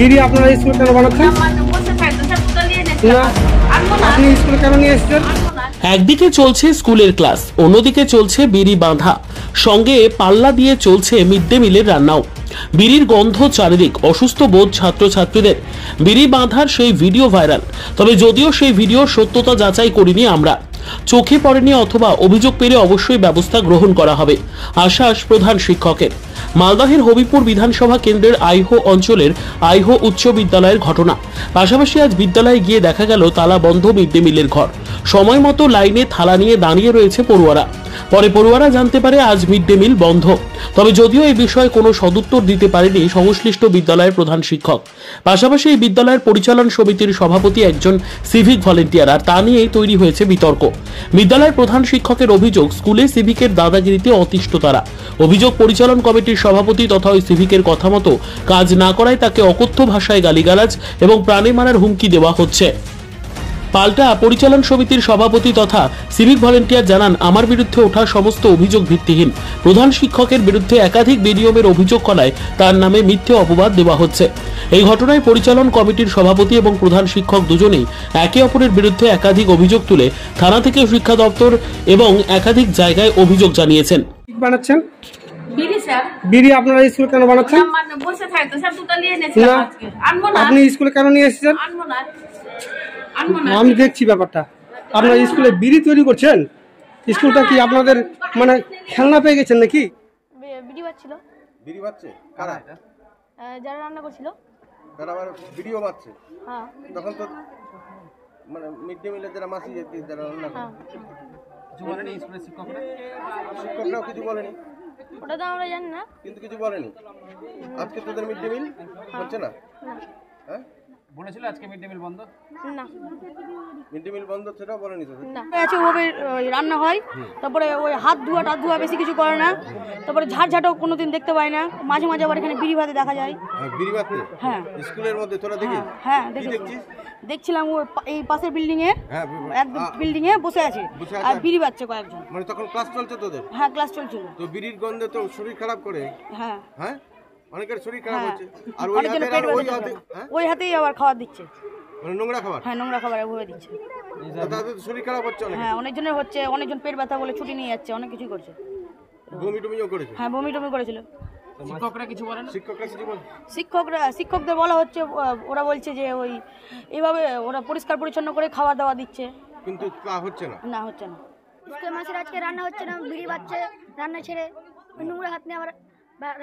দিদি আপনারা স্কুল কেন বানাচ্ছেন? আপনি স্কুল কেন নিয়ে এসেছেন? একদিকে চলছে স্কুলের ক্লাস, অন্যদিকে চলছে বিড়ি বাঁধা, সঙ্গে পাল্লা দিয়ে চলছে মিড ডে মিলের রান্নাও। বিড়ির গন্ধ চারিদিক, অসুস্থ বোধ ছাত্রছাত্রীদের। বিড়ি বাঁধার সেই ভিডিও ভাইরাল, তবে যদিও সেই ভিডিওর সত্যতা যাচাই করিনি আমরা, চোখে পড়েনি অথবা অভিযোগ পেলে অবশ্যই ব্যবস্থা গ্রহণ করা হবে, আশ্বাস প্রধান শিক্ষকের। মালদহের হবিপুর বিধানসভা কেন্দ্রের আইহো অঞ্চলের আইহো উচ্চ বিদ্যালয়ের ঘটনা। পাশাপাশি আজ বিদ্যালয়ে গিয়ে দেখা গেল তালা বন্ধ মিড ডে মিলের ঘর। সময় মতো লাইনে থালা নিয়ে দাঁড়িয়ে রয়েছে পড়ুয়ারা। পরে পড়ুয়ারা জানতে পারে আজ মিড ডে মিল বন্ধ। তবে যদিও এই বিষয়ে কোনো সদুত্তর দিতে পারেনি সংশ্লিষ্ট বিদ্যালয়ের প্রধান শিক্ষক। পাশাপাশি এই বিদ্যালয়ের পরিচালন সমিতির সভাপতি একজন সিভিক ভলেন্টিয়ার, আর তা নিয়েই তৈরি হয়েছে বিতর্ক। বিদ্যালয়ের প্রধান শিক্ষকের অভিযোগ, স্কুলে সিভিকের দাদাগিরিতে অতিষ্ঠ তারা। অভিযোগ, পরিচালন কমিটির সভাপতি তথা ওই সিভিকের কথা মতো কাজ না করায় তাকে অকথ্য ভাষায় গালিগালাজ এবং প্রাণে মারার হুমকি দেওয়া হচ্ছে। পাল্টা পরিচালন সমিতির সভাপতি তথা সিভিক ভলেন্টিয়ার জানান, আমার বিরুদ্ধে ওঠা সমস্ত অভিযোগ ভিত্তিহীন। প্রধান শিক্ষকের বিরুদ্ধে একাধিক বেনিয়মের অভিযোগ করায় তার নামে মিথ্যে অপবাদ দেওয়া হচ্ছে। এই ঘটনায় পরিচালন কমিটির সভাপতি এবং প্রধান শিক্ষক দুজনেই একে অপরের বিরুদ্ধে একাধিক অভিযোগ তুলে থানা থেকে শিক্ষা দপ্তর এবং একাধিক জায়গায় অভিযোগ জানিয়েছেন। বানাচ্ছেন বিড়ি স্যার? বিড়ি আপনারা স্কুল কেন বানাচ্ছেন? বসে থাকতো স্যার, দুটো নিয়ে এনেছিলাম আজকে। আনবো না। আপনি স্কুলে কেন নিয়ে এসেছেন? আনবো না। আমি দেখছি ব্যাপারটা, আপনারা স্কুলে বিড়ি তৈরি করছেন। স্কুলটা কি আপনাদের মানে খেলনা পেয়ে গেছেন নাকি? বিড়ি বাজছিল। বিড়ি বাজছে কারা? যারা রান্না করছিল তারা আবার ভিডিও বাজছে। হ্যাঁ, তখন তো মানে মিড ডে মিলের যারা মাসি যারা রান্না করে কিছু বলেনি স্কুলের শিক্ষকরাও কিছু বলেনি? ওটা তো আমরা জানি না, কিন্তু কিছু বলেনি। আজকে তোদের মিড ডে মিল হচ্ছে না? হ্যাঁ, বলেছিল আজকে মিড ডে মিল বন্ধ? না মিড ডে মিল বন্ধ সেটাও বলেনি তোদের? না আছে, ওভাবে রান্না হয়। তারপরে ওই হাত ধোয়া বেশি কিছু করে না। তারপরে ঝাড়ঝাটও কোনোদিন দেখতে পাই না। মাঝে মাঝে আবার এখানে বিড়ি ভাতে দেখা যায়। বিড়ি বাজছে? হ্যাঁ, স্কুলের মধ্যে তোরা দেখিস? হ্যাঁ দেখছিলাম। ও এই পাশের বিল্ডিং এ, একদম বিল্ডিং এ বসে আছে আর বিড়ি বাজছে কয়েকজন। মানে তখন ক্লাস চলছে তোদের? হ্যাঁ, ক্লাস চলছিল। তো বিড়ির গন্ধে তো শরীর খারাপ করে। হ্যাঁ হ্যাঁ, অনেকের শরীর খারাপ হচ্ছে। আর ওই হাতেই আবার খাবার দিচ্ছে, মানে নোংরা খাবার। হ্যাঁ, নোংরা খাবার ওভাবে দিচ্ছে। তাদের শরীর খারাপ হচ্ছে অনেক। হ্যাঁ, অনেকজনের হচ্ছে। অনেকজন পেট ব্যথা বলে ছুটি নিয়ে যাচ্ছে, অনেক কিছুই করছে। বমি টমিও করেছে? হ্যাঁ, বমি টমি করেছিল। শিক্ষকরা কিছু বলেন? শিক্ষকদের বলা হচ্ছে, ওরা বলছে যে ওই এইভাবে ওরা পরিষ্কার পরিচ্ছন্ন করে খাওয়া দাওয়া দিচ্ছে, কিন্তু হচ্ছে না। না হচ্ছে না। স্কুলের মাসের আজকে রান্না হচ্ছে না, বিড়ি বাজছে রান্না ছেড়ে। নোংরা হাত নিয়ে আবার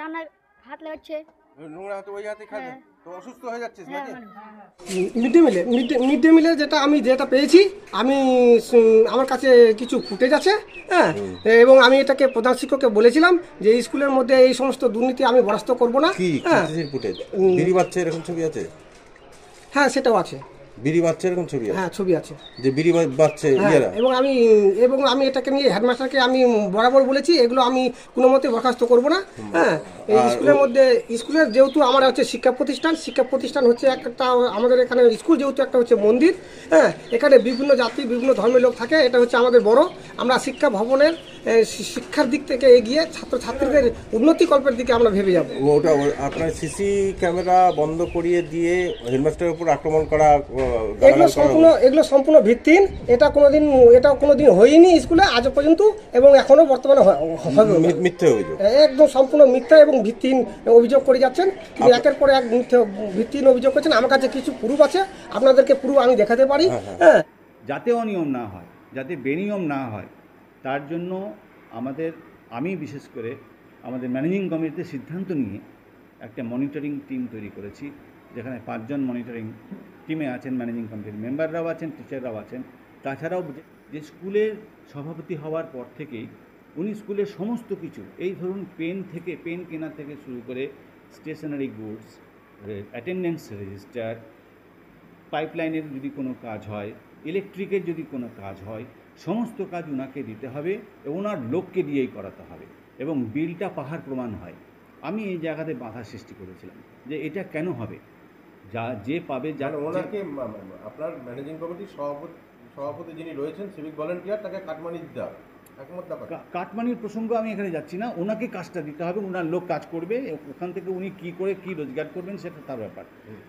রান্নায় হাত লাগাচ্ছে। নোংরা হাতে ওই হাতে খাবে তো অসুস্থ হয়ে যাচ্ছিস নাকি? মিড ডে মিলে যেটা পেয়েছি আমি, আমার কাছে কিছু ফুটেজ আছে। হ্যাঁ, এবং আমি এটাকে প্রধান শিক্ষককে বলেছিলাম যে স্কুলের মধ্যে এই সমস্ত দুর্নীতি আমি বরদাস্ত করব না। হ্যাঁ, বিড়ি বাচ্চা এরকম ছবি আছে? হ্যাঁ, সেটাও আছে। বিড়ি বাচ্চা এরকম ছবি আছে? হ্যাঁ, ছবি আছে যে বিড়ি বাচ্চা। এবং আমি এটাকে নিয়ে হেডমাস্টারকে আমি বরাবর বলেছি, এগুলো আমি কোনো মতে বরখাস্ত করব না। হ্যাঁ, এই স্কুলের মধ্যে, স্কুলের যেহেতু আমার হচ্ছে শিক্ষা প্রতিষ্ঠান হচ্ছে একটা, আমাদের এখানে স্কুল যেহেতু একটা হচ্ছে মন্দির। হ্যাঁ, এখানে বিভিন্ন জাতি বিভিন্ন ধর্মের লোক থাকে, এটা হচ্ছে আমাদের বড়। আমরা শিক্ষা ভবনের শিক্ষার দিক থেকে এগিয়ে ছাত্রছাত্রীদের উন্নতিকল্পের দিকে আমরা ভেবে যাব। ওটা আপনার সিসি ক্যামেরা বন্ধ করিয়ে দিয়ে হেডমাস্টারের উপর আক্রমণ করা, এগুলো সম্পূর্ণ ভিত্তিহীন। এটা কোনোদিন হয়নি স্কুলে আজ পর্যন্ত, এবং এখনো বর্তমানে মিথ্যে অভিযোগ, একদম সম্পূর্ণ মিথ্যা এবং ভিত্তিহীন অভিযোগ করে যাচ্ছেন। একের পর এক ভিত্তিহীন অভিযোগ করছেন। আমার কাছে কিছু প্রুফ আছে, আপনাদেরকে প্রুফ আমি দেখাতে পারি। হ্যাঁ, যাতে অনিয়ম না হয়, যাতে বেনিয়ম না হয়, তার জন্য আমি বিশেষ করে আমাদের ম্যানেজিং কমিটিতে সিদ্ধান্ত নিয়ে একটা মনিটরিং টিম তৈরি করেছি, যেখানে 5 জন মনিটরিং টিমে আছেন, ম্যানেজিং কমিটির মেম্বাররাও আছেন, টিচাররাও আছেন। তাছাড়াও যে স্কুলের সভাপতি হওয়ার পর থেকেই উনি স্কুলের সমস্ত কিছু, এই ধরুন পেন কেনা থেকে শুরু করে স্টেশনারি গুডস, অ্যাটেন্ডেন্স রেজিস্টার, পাইপলাইনের যদি কোনো কাজ হয়, ইলেকট্রিকের যদি কোনো কাজ হয়, সমস্ত কাজ ওনাকে দিতে হবে এবং ওনার লোককে দিয়েই করাতে হবে, এবং বিলটা পাহাড় প্রমাণ হয়। আমি এই জায়গাতে বাধা সৃষ্টি করেছিলাম যে এটা কেন হবে, যে পাবে ওনাকে আপনার ম্যানেজিং কমিটির সভাপতি যিনি রয়েছেন সিভিক ভলেন্টিয়ার, তাকে কাটমানি দিতে হবে। একমত না পারে। কাটমানির প্রসঙ্গ আমি এখানে যাচ্ছি না, ওনাকে কাজটা দিতে হবে, ওনার লোক কাজ করবে, ওখান থেকে উনি কী করে কী রোজগার করবেন সেটা তার ব্যাপার।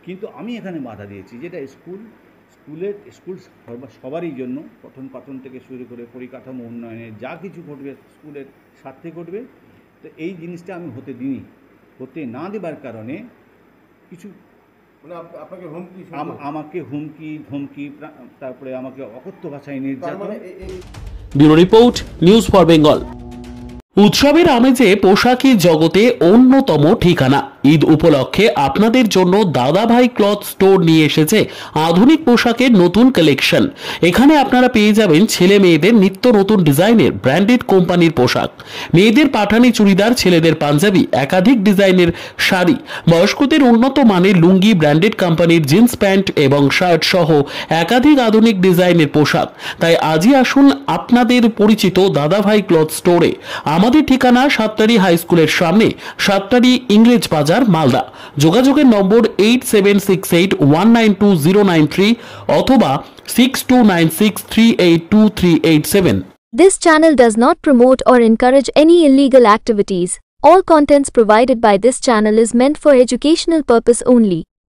কিন্তু আমি এখানে বাধা দিয়েছি যেটা স্কুল সবারই জন্য পঠন পাঠন থেকে শুরু করে পরিকাঠামো উন্নয়নে যা কিছু ঘটবে স্কুলের স্বার্থে ঘটবে। তো এই জিনিসটা আমি হতে না দেবার কারণে কিছু মানে আপনাকে হুমকি আমাকে হুমকি ধমকি, তারপরে আমাকে অকথ্য ভাষায় তার নির্যাতন। মানে bureau report, news for Bengal. উৎসবের আমেজে পোশাকের জগতে অন্যতম ঠিকানা ঈদ উপলক্ষে আপনাদের জন্য দাদাভাই ক্লথ স্টোর নিয়ে এসেছে আধুনিক পোশাকের নতুন কালেকশন। এখানে আপনারা পেয়ে যাবেন ছেলে মেয়েদের নিত্য নতুন ডিজাইনের ব্র্যান্ডেড কোম্পানির পোশাক, মেয়েদের পাঠানি চুড়িদার, ছেলেদের পাঞ্জাবি, একাধিক ডিজাইনের শাড়ি, বয়স্কদের উন্নত মানের লুঙ্গি, ব্র্যান্ডেড কোম্পানির জিন্স প্যান্ট এবং শার্ট সহ একাধিক আধুনিক ডিজাইনের পোশাক। তাই আজই আসুন আপনাদের পরিচিত দাদাভাই ক্লথ স্টোরে। আমাদের ঠিকানা সাতটারি হাই স্কুলের সামনে, সাতটারি ইংরেজ বাজার, মালদা। যোগাযোগের নম্বর 8768192093 অথবা 6296382387। This channel does not promote or encourage any illegal activities. All contents provided by this channel is meant for educational purpose only.